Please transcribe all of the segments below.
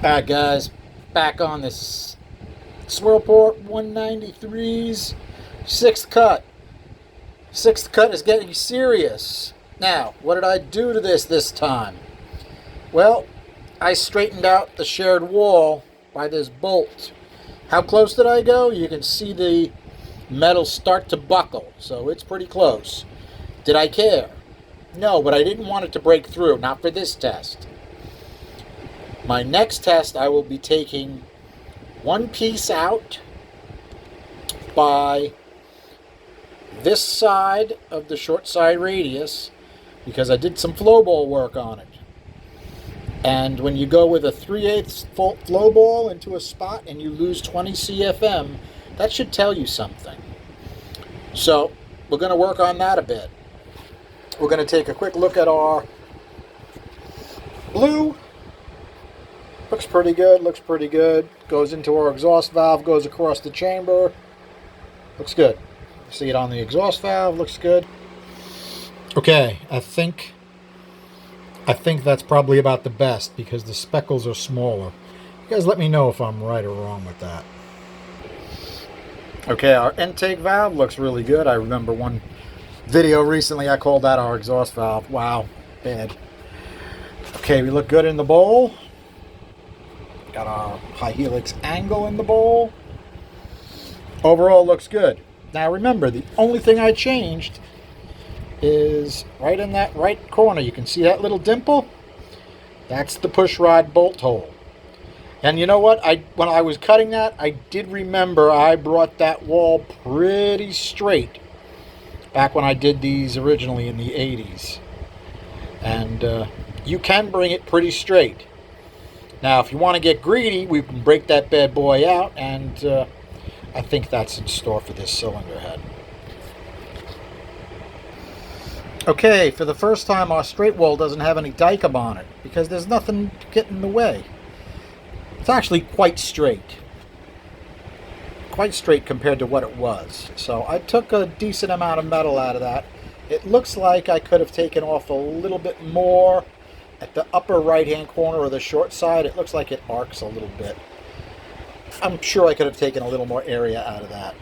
Alright guys, back on this Swirlport 193's sixth cut. Sixth cut is getting serious. Now, what did I do to this time? Well, I straightened out the shared wall by this bolt. How close did I go? You can see the metal start to buckle, so it's pretty close. Did I care? No, but I didn't want it to break through, not for this test. My next test, I will be taking one piece out by this side of the short side radius because I did some flow ball work on it. And when you go with a 3/8 flow ball into a spot and you lose 20 CFM, that should tell you something. So we're going to work on that a bit. We're going to take a quick look at our blue. Looks pretty good, looks pretty good. Goes into our exhaust valve, goes across the chamber. Looks good. See it on the exhaust valve, looks good. Okay, I think that's probably about the best because the speckles are smaller. You guys let me know if I'm right or wrong with that. Okay, our intake valve looks really good. I remember one video recently I called that our exhaust valve. Wow, bad. Okay, we look good in the bowl. Got our high helix angle in the bowl. Overall looks good. Now remember, the only thing I changed is right in that right corner. You can see that little dimple? That's the push rod bolt hole. And you know what? When I was cutting that, I did remember I brought that wall pretty straight back when I did these originally in the 80s. And you can bring it pretty straight. Now, if you want to get greedy, we can break that bad boy out, and I think that's in store for this cylinder head. Okay, for the first time, our straight wall doesn't have any dicum on it, because there's nothing to get in the way. It's actually quite straight. Quite straight compared to what it was. So I took a decent amount of metal out of that. It looks like I could have taken off a little bit more. At the upper right-hand corner of the short side, it looks like it arcs a little bit. I'm sure I could have taken a little more area out of that.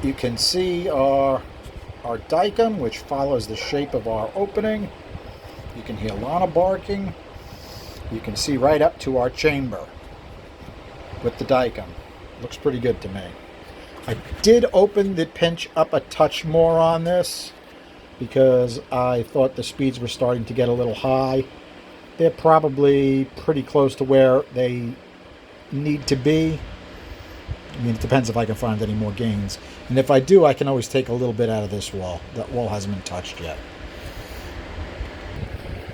You can see our dicum, which follows the shape of our opening. You can hear Lana barking. You can see right up to our chamber with the dicum. Looks pretty good to me. I did open the pinch up a touch more on this, because I thought the speeds were starting to get a little high. They're probably pretty close to where they need to be. I mean, it depends if I can find any more gains. And if I do, I can always take a little bit out of this wall. That wall hasn't been touched yet.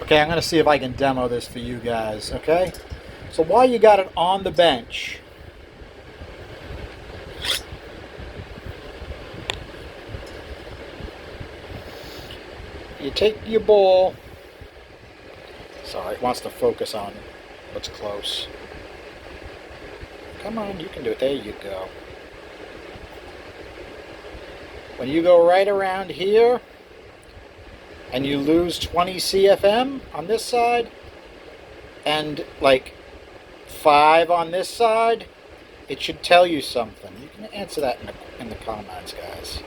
Okay, I'm going to see if I can demo this for you guys, okay? So while you got it on the bench, you take your ball. Sorry, it wants to focus on what's close. Come on, you can do it. There you go. When you go right around here and you lose 20 CFM on this side and like 5 on this side, it should tell you something. You can answer that in the comments, guys.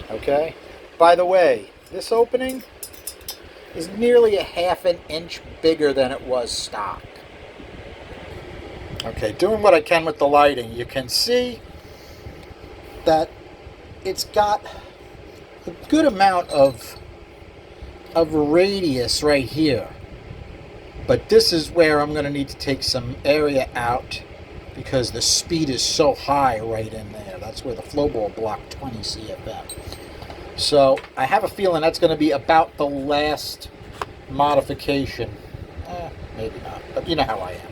Okay? By the way, this opening is nearly a ½ an inch bigger than it was stock. Okay, doing what I can with the lighting, you can see that it's got a good amount of radius right here. But this is where I'm going to need to take some area out because the speed is so high right in there. That's where the flow ball blocked 20 CFM. So I have a feeling that's going to be about the last modification. Maybe not, but you know how I am.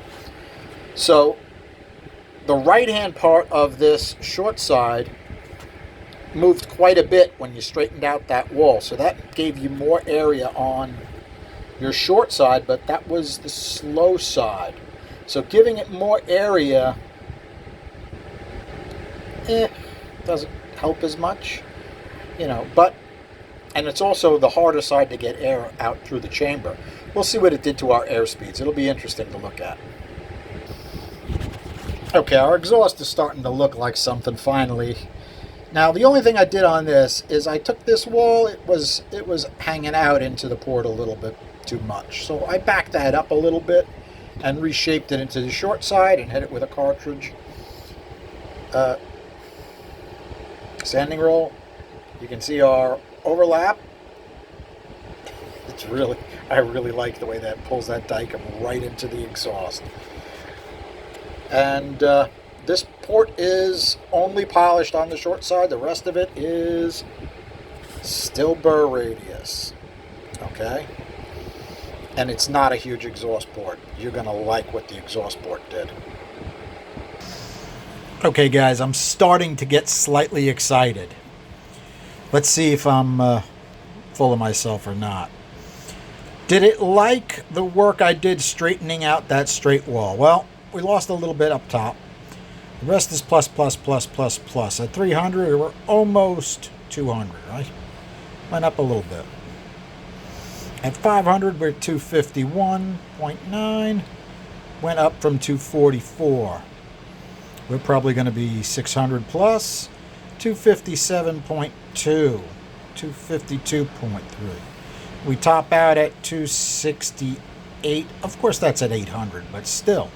So the right-hand part of this short side moved quite a bit when you straightened out that wall. So that gave you more area on your short side, but that was the slow side. So giving it more area doesn't help as much. You know, but, and it's also the harder side to get air out through the chamber. We'll see what it did to our airspeeds. It'll be interesting to look at. Okay, our exhaust is starting to look like something finally. Now, the only thing I did on this is I took this wall. It was hanging out into the port a little bit too much. So I backed that up a little bit and reshaped it into the short side and hit it with a cartridge. Sanding roll. You can see our overlap. I really like the way that pulls that dike right into the exhaust. And this port is only polished on the short side. The rest of it is still burr radius. Okay? And it's not a huge exhaust port. You're going to like what the exhaust port did. Okay, guys, I'm starting to get slightly excited. Let's see if I'm full of myself or not. Did it like the work I did straightening out that straight wall? Well, we lost a little bit up top. The rest is plus, plus, plus, plus, plus. At 300, we're almost 200, right? Went up a little bit. At 500, we're 251.9. Went up from 244. We're probably going to be 600 plus. 257.2. 252.3. We top out at 268. Of course, that's at 800, but still,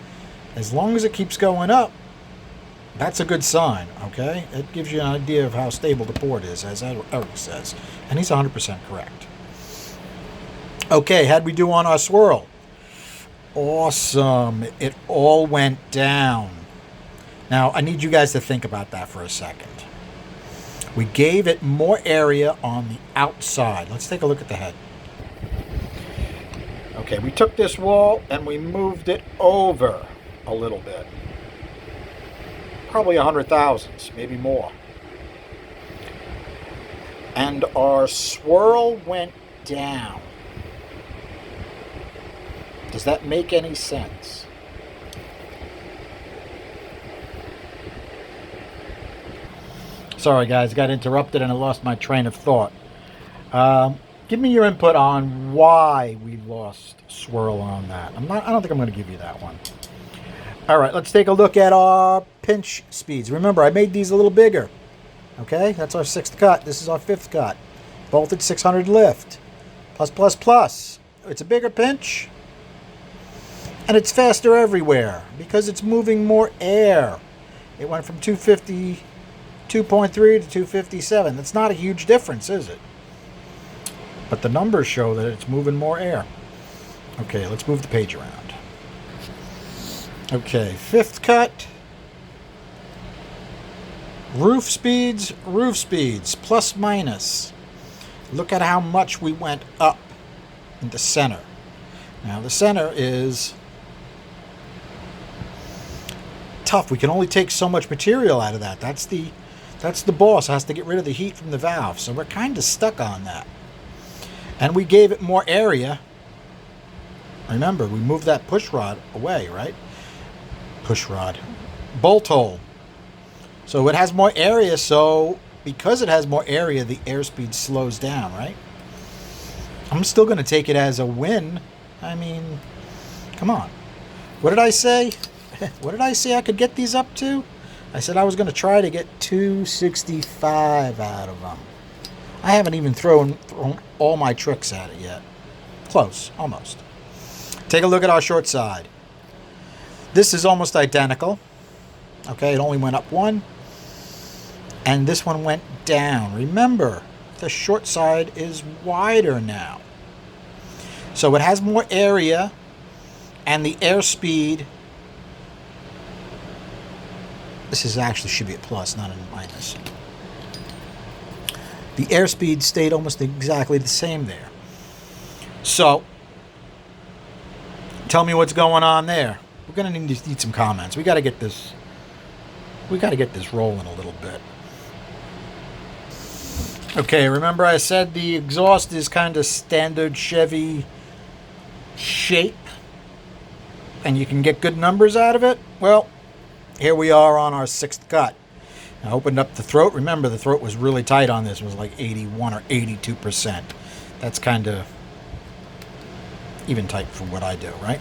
as long as it keeps going up, that's a good sign, okay? It gives you an idea of how stable the port is, as Eric says. And he's 100% correct. Okay, how'd we do on our swirl? Awesome. It all went down. Now, I need you guys to think about that for a second. We gave it more area on the outside. Let's take a look at the head. Okay, we took this wall and we moved it over a little bit. Probably 100 thousandths, maybe more. And our swirl went down. Does that make any sense? Sorry guys, got interrupted and I lost my train of thought. Give me your input on why we lost swirl on that. I don't think I'm going to give you that one. All right, let's take a look at our pinch speeds. Remember, I made these a little bigger. Okay, that's our 6th cut. This is our 5th cut. Both at 600 lift. Plus, plus, plus. It's a bigger pinch. And it's faster everywhere because it's moving more air. It went from 252.3 to 257. That's not a huge difference, is it? But the numbers show that it's moving more air. Okay, let's move the page around. Okay, 5th cut. Roof speeds, plus minus. Look at how much we went up in the center. Now the center is tough. We can only take so much material out of that. That's the boss. Has to get rid of the heat from the valve. So we're kind of stuck on that. And we gave it more area. Remember, we moved that push rod away, right? Push rod. Bolt hole. So it has more area, so because it has more area, the airspeed slows down, right? I'm still going to take it as a win. I mean, come on. What did I say? What did I say I could get these up to? I said I was going to try to get 265 out of them. I haven't even thrown all my tricks at it yet. Close, almost. Take a look at our short side. This is almost identical. Okay, it only went up one. And this one went down. Remember, the short side is wider now. So it has more area, and the airspeed, this is actually should be a plus, not a minus. The airspeed stayed almost exactly the same there. So, tell me what's going on there. We're going to need some comments. We got to get this rolling a little bit. Okay, remember I said the exhaust is kind of standard Chevy shape and you can get good numbers out of it? Well, here we are on our 6th cut. I opened up the throat. Remember, the throat was really tight on this. It was like 81 or 82%. That's kind of even tight for what I do, right?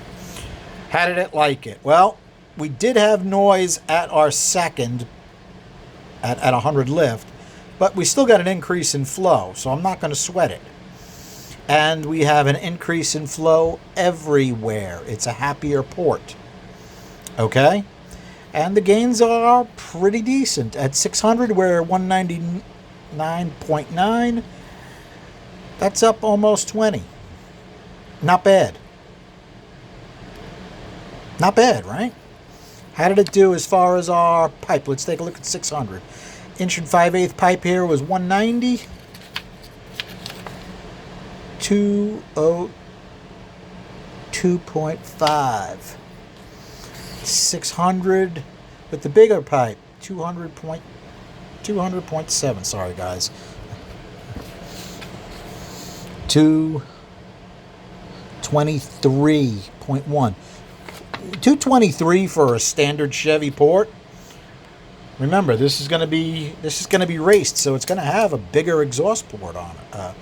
How did it like it? Well, we did have noise at our second at 100 lift, but we still got an increase in flow, so I'm not going to sweat it. And we have an increase in flow everywhere. It's a happier port. Okay? And the gains are pretty decent. At 600, we're 199.9. That's up almost 20. Not bad. Not bad, right? How did it do as far as our pipe? Let's take a look at 600. Inch and 5/8 pipe here was 190. 202.5. 600 with the bigger pipe, 200.7. Sorry, guys. 223.1. 223 for a standard Chevy port. Remember, this is going to be raced, so it's going to have a bigger exhaust port on it.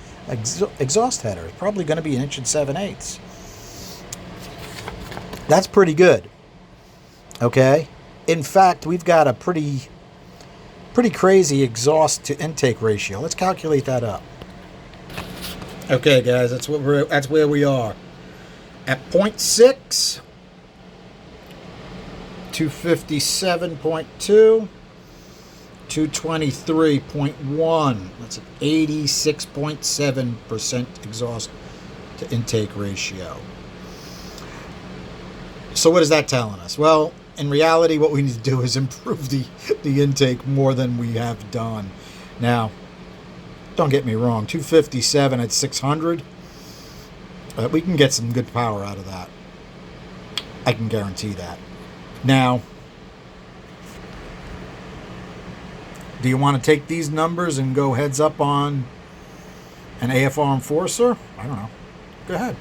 Exhaust header. It's probably going to be 1 7/8 inches. That's pretty good. Okay. In fact, we've got a pretty crazy exhaust to intake ratio. Let's calculate that up. Okay, guys, that's where we are. At 0.6, 257.2, 223.1. That's an 86.7% exhaust to intake ratio. So what is that telling us? Well, in reality, what we need to do is improve the intake more than we have done. Now, don't get me wrong, 257 at 600, we can get some good power out of that. I can guarantee that. Now, do you want to take these numbers and go heads up on an AFR Enforcer? I don't know. Go ahead.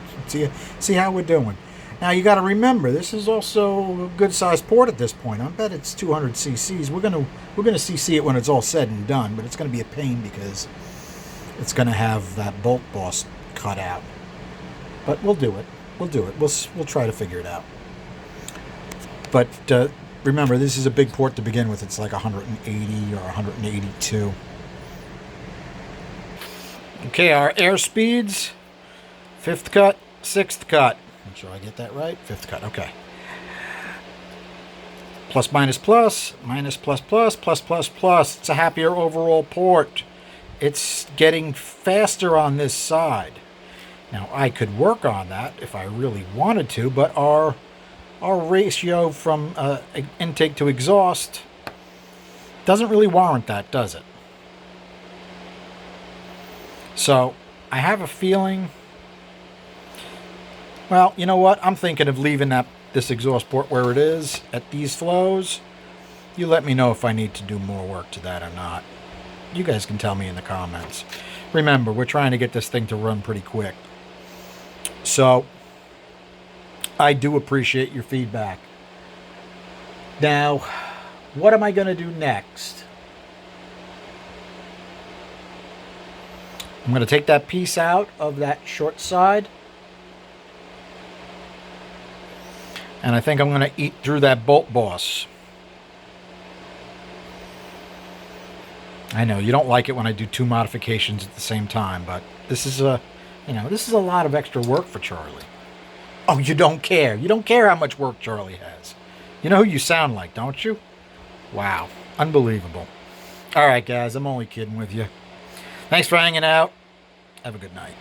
See how we're doing. Now, you got to remember, this is also a good-sized port at this point. I bet it's 200 cc's. We're gonna CC it when it's all said and done, but it's going to be a pain because it's going to have that bolt boss cut out. But we'll do it. We'll do it. We'll try to figure it out. But remember, this is a big port to begin with. It's like 180 or 182. Okay, our air speeds. 5th cut, 6th cut. Make sure I get that right. 5th cut, okay. Plus, minus, plus, minus, plus, plus, plus, plus, plus. It's a happier overall port. It's getting faster on this side. Now, I could work on that if I really wanted to, but our ratio from intake to exhaust doesn't really warrant that, does it? So, I have a feeling... Well, you know what? I'm thinking of leaving this exhaust port where it is at these flows. You let me know if I need to do more work to that or not. You guys can tell me in the comments. Remember, we're trying to get this thing to run pretty quick. So, I do appreciate your feedback. Now, what am I going to do next? I'm going to take that piece out of that short side. And I think I'm going to eat through that bolt boss. I know you don't like it when I do 2 modifications at the same time, but this is a lot of extra work for Charlie. Oh, you don't care. You don't care how much work Charlie has. You know who you sound like, don't you? Wow. Unbelievable. All right, guys, I'm only kidding with you. Thanks for hanging out. Have a good night.